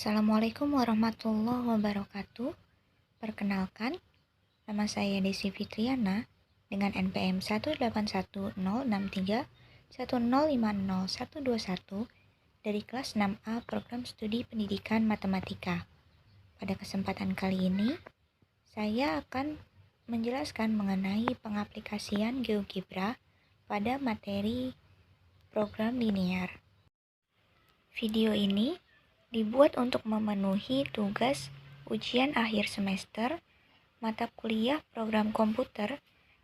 Assalamualaikum warahmatullahi wabarakatuh. Perkenalkan, nama saya Desi Fitriana dengan NPM 1810631050121 dari kelas 6A Program Studi Pendidikan Matematika. Pada kesempatan kali ini, saya akan menjelaskan mengenai pengaplikasian GeoGebra pada materi program linear. Video ini dibuat untuk memenuhi tugas ujian akhir semester mata kuliah program komputer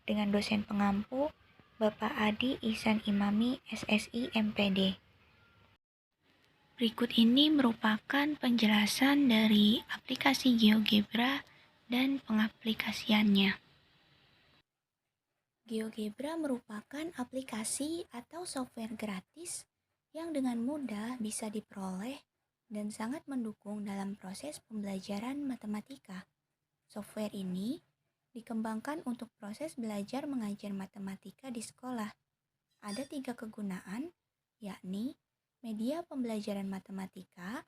dengan dosen pengampu Bapak Adi Ihsan Imami, SSI MPD. Berikut ini merupakan penjelasan dari aplikasi GeoGebra dan pengaplikasiannya. GeoGebra merupakan aplikasi atau software gratis yang dengan mudah bisa diperoleh dan sangat mendukung dalam proses pembelajaran matematika. Software ini dikembangkan untuk proses belajar mengajar matematika di sekolah. Ada 3 kegunaan, yakni media pembelajaran matematika,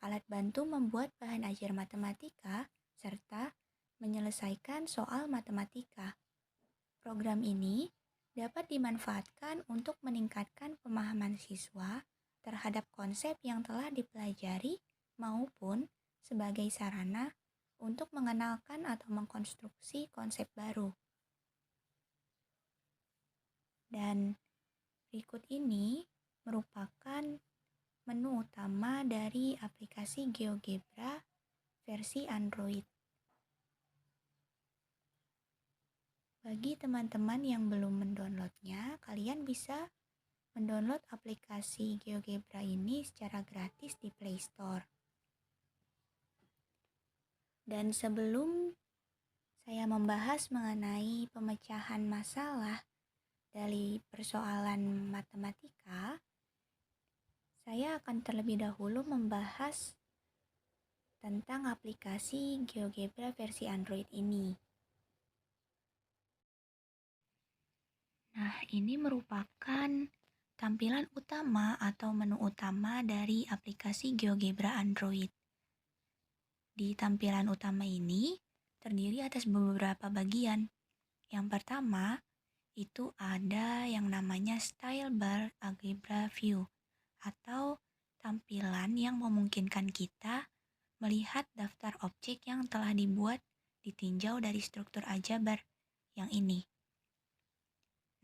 alat bantu membuat bahan ajar matematika, serta menyelesaikan soal matematika. Program ini dapat dimanfaatkan untuk meningkatkan pemahaman siswa terhadap konsep yang telah dipelajari maupun sebagai sarana untuk mengenalkan atau mengkonstruksi konsep baru. Dan berikut ini merupakan menu utama dari aplikasi GeoGebra versi Android. Bagi teman-teman yang belum mendownloadnya, kalian bisa mendownload aplikasi GeoGebra ini secara gratis di Play Store. Dan sebelum saya membahas mengenai pemecahan masalah dari persoalan matematika, saya akan terlebih dahulu membahas tentang aplikasi GeoGebra versi Android ini. Nah, ini merupakan tampilan utama atau menu utama dari aplikasi GeoGebra Android. Di tampilan utama ini terdiri atas beberapa bagian. Yang pertama, itu ada yang namanya Style Bar Algebra View atau tampilan yang memungkinkan kita melihat daftar objek yang telah dibuat ditinjau dari struktur aljabar yang ini.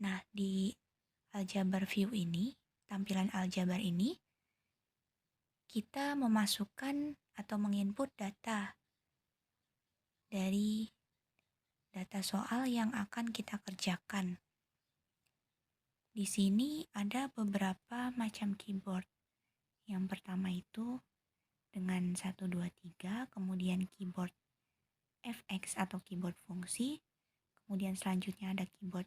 Nah, di Aljabar View ini, tampilan aljabar ini, kita memasukkan atau menginput data dari data soal yang akan kita kerjakan. Di sini ada beberapa macam keyboard. Yang pertama itu dengan 1, 2, 3, kemudian keyboard FX atau keyboard fungsi, kemudian selanjutnya ada keyboard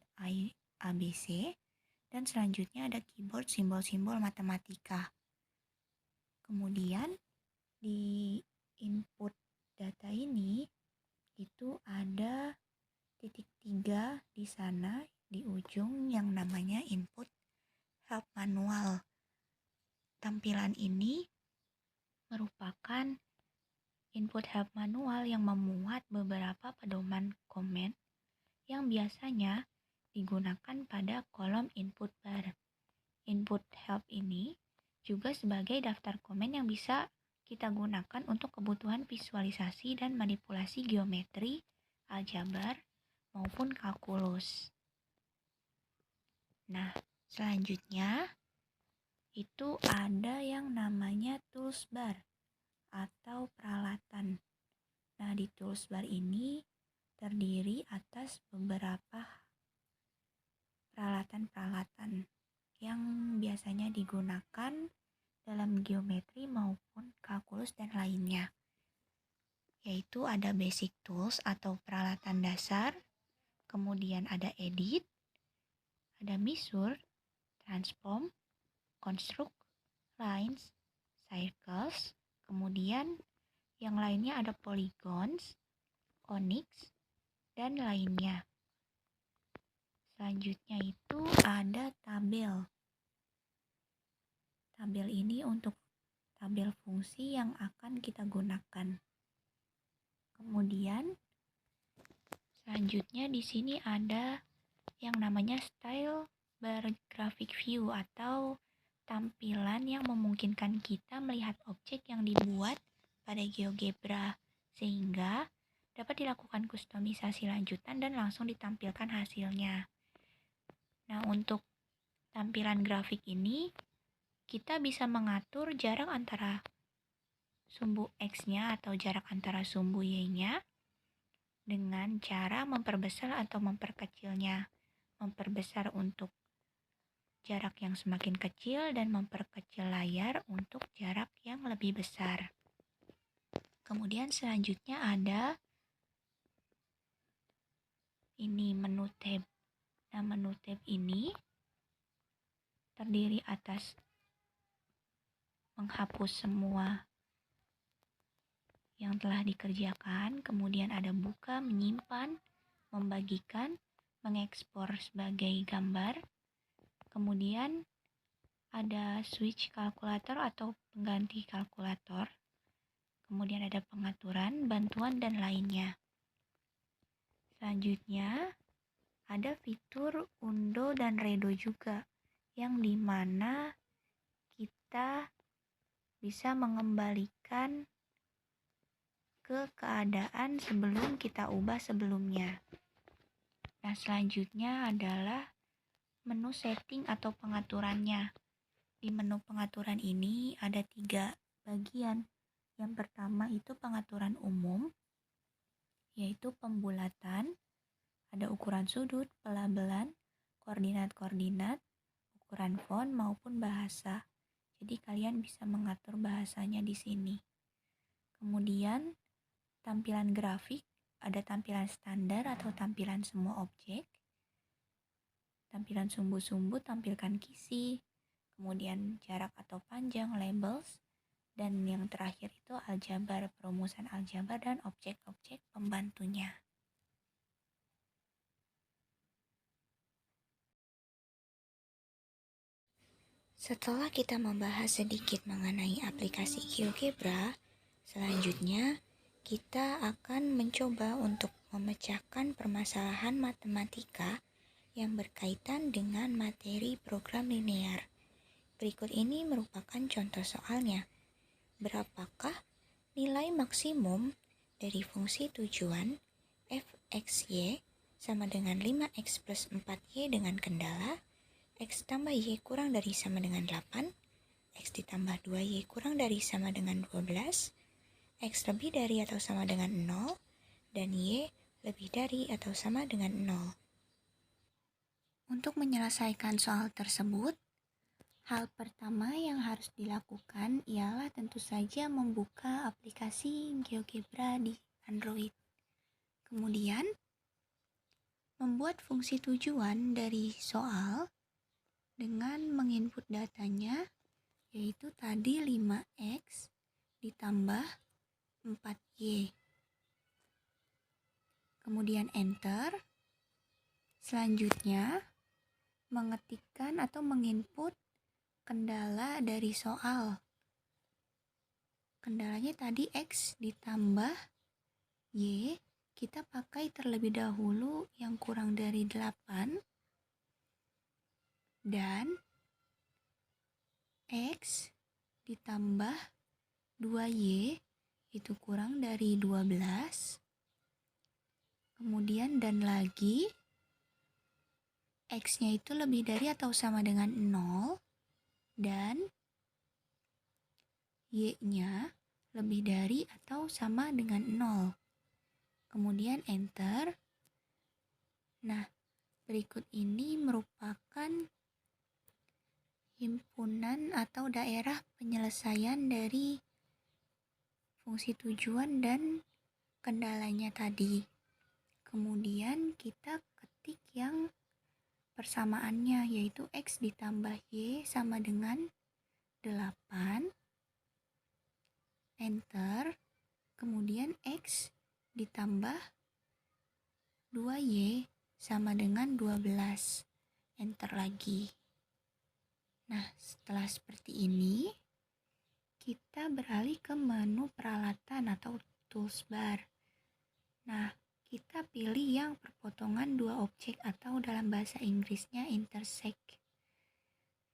ABC, dan selanjutnya ada keyboard simbol-simbol matematika. Kemudian di input data ini itu ada titik 3 di sana di ujung yang namanya input help manual. Tampilan ini merupakan input help manual yang memuat beberapa pedoman komen yang biasanya digunakan pada kolom input bar. Input help ini juga sebagai daftar komen yang bisa kita gunakan untuk kebutuhan visualisasi dan manipulasi geometri, aljabar, maupun kalkulus. Nah, selanjutnya itu ada yang namanya tools bar atau peralatan. Nah, di tools bar ini terdiri atas beberapa peralatan-peralatan yang biasanya digunakan dalam geometri maupun kalkulus dan lainnya, yaitu ada basic tools atau peralatan dasar, kemudian ada edit, ada measure, transform, construct, lines, circles, kemudian yang lainnya ada polygons, conics, dan lainnya. Selanjutnya itu ada tabel. Tabel ini untuk tabel fungsi yang akan kita gunakan. Kemudian selanjutnya di sini ada yang namanya style bar graphic view atau tampilan yang memungkinkan kita melihat objek yang dibuat pada GeoGebra sehingga dapat dilakukan kustomisasi lanjutan dan langsung ditampilkan hasilnya. Nah, untuk tampilan grafik ini kita bisa mengatur jarak antara sumbu X-nya atau jarak antara sumbu Y-nya dengan cara memperbesar atau memperkecilnya. Memperbesar untuk jarak yang semakin kecil dan memperkecil layar untuk jarak yang lebih besar. Kemudian selanjutnya ada ini menu tab. Nah, menu tab ini terdiri atas menghapus semua yang telah dikerjakan, kemudian ada buka, menyimpan, membagikan, mengekspor sebagai gambar, kemudian ada switch kalkulator atau pengganti kalkulator, kemudian ada pengaturan, bantuan, dan lainnya. Selanjutnya ada fitur undo dan redo juga, yang dimana kita bisa mengembalikan ke keadaan sebelum kita ubah sebelumnya. Nah, selanjutnya adalah menu setting atau pengaturannya. Di menu pengaturan ini ada 3 bagian. Yang pertama itu pengaturan umum, yaitu pembulatan, ada ukuran sudut, pelabelan, koordinat-koordinat, ukuran font maupun bahasa. Jadi kalian bisa mengatur bahasanya di sini. Kemudian tampilan grafik, ada tampilan standar atau tampilan semua objek, tampilan sumbu-sumbu, tampilkan kisi, kemudian jarak atau panjang, labels, dan yang terakhir itu aljabar, perumusan aljabar dan objek-objek pembantunya. Setelah kita membahas sedikit mengenai aplikasi GeoGebra, selanjutnya kita akan mencoba untuk memecahkan permasalahan matematika yang berkaitan dengan materi program linear. Berikut ini merupakan contoh soalnya. Berapakah nilai maksimum dari fungsi tujuan f(x, y) sama dengan 5x plus 4y dengan kendala x tambah y kurang dari sama dengan 8, x ditambah 2y kurang dari sama dengan 12, X lebih dari atau sama dengan 0, dan Y lebih dari atau sama dengan 0. Untuk menyelesaikan soal tersebut, hal pertama yang harus dilakukan ialah tentu saja membuka aplikasi GeoGebra di Android. Kemudian, membuat fungsi tujuan dari soal dengan menginput datanya, yaitu tadi 5X ditambah 4Y. Kemudian enter. Selanjutnya, mengetikkan atau menginput kendala dari soal. Kendalanya tadi X ditambah Y. Kita pakai terlebih dahulu yang kurang dari 8. Dan X ditambah 2Y itu kurang dari 12. Kemudian dan lagi X-nya itu lebih dari atau sama dengan 0 dan Y-nya lebih dari atau sama dengan 0. Kemudian enter. Nah, berikut ini merupakan himpunan atau daerah penyelesaian dari fungsi tujuan dan kendalanya tadi. Kemudian kita ketik yang persamaannya, yaitu X ditambah Y sama dengan 8. Enter. Kemudian X ditambah 2Y sama dengan 12. Enter lagi. Nah, setelah seperti ini, kita beralih ke menu peralatan atau toolbar. Nah, kita pilih yang perpotongan dua objek atau dalam bahasa Inggrisnya intersect.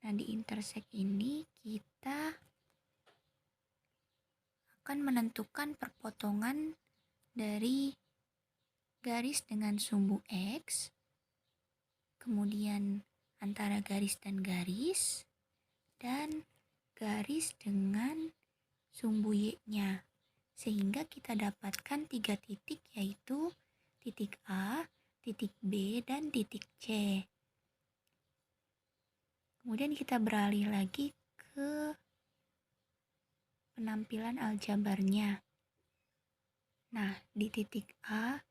Nah, di intersect ini kita akan menentukan perpotongan dari garis dengan sumbu X, kemudian antara garis dan garis, dan garis dengan sumbu Y-nya. Sehingga kita dapatkan 3 titik, yaitu titik A, titik B, dan titik C. Kemudian kita beralih lagi ke penampilan aljabarnya. Nah, di titik A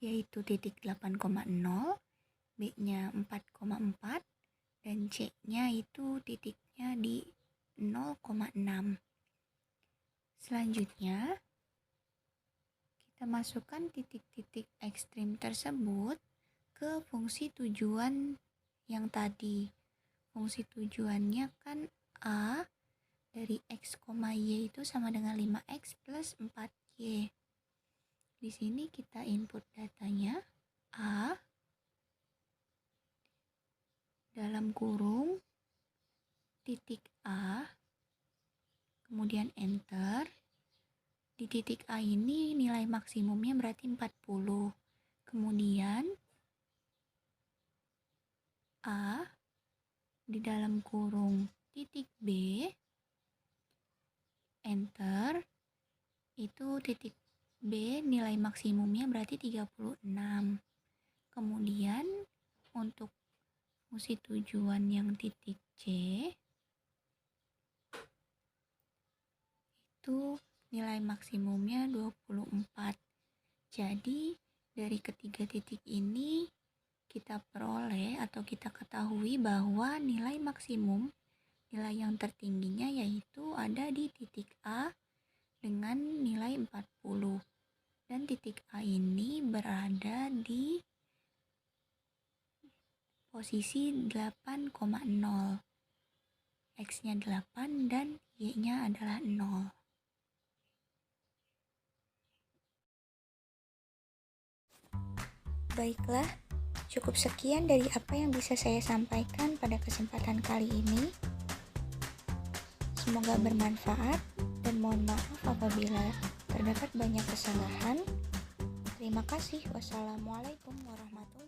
yaitu titik 8,0, B-nya 4,4, dan C-nya itu titiknya di 0,6. Selanjutnya, kita masukkan titik-titik ekstrim tersebut ke fungsi tujuan yang tadi. Fungsi tujuannya kan A dari X, Y itu sama dengan 5X plus 4Y. Di sini kita input datanya A dalam kurung titik A, kemudian enter. Di titik A ini nilai maksimumnya berarti 40. Kemudian A di dalam kurung titik B, enter. Itu titik B nilai maksimumnya berarti 36. Kemudian untuk fungsi tujuan yang titik C itu nilai maksimumnya 24. Jadi dari ketiga titik ini kita peroleh atau kita ketahui bahwa nilai maksimum, nilai yang tertingginya yaitu ada di titik A dengan nilai 40. Dan titik A ini berada di posisi 8,0. X-nya 8 dan Y-nya adalah 0. Baiklah, cukup sekian dari apa yang bisa saya sampaikan pada kesempatan kali ini. Semoga bermanfaat dan mohon maaf apabila terdapat banyak kesalahan. Terima kasih. Wassalamualaikum warahmatullahi wabarakatuh.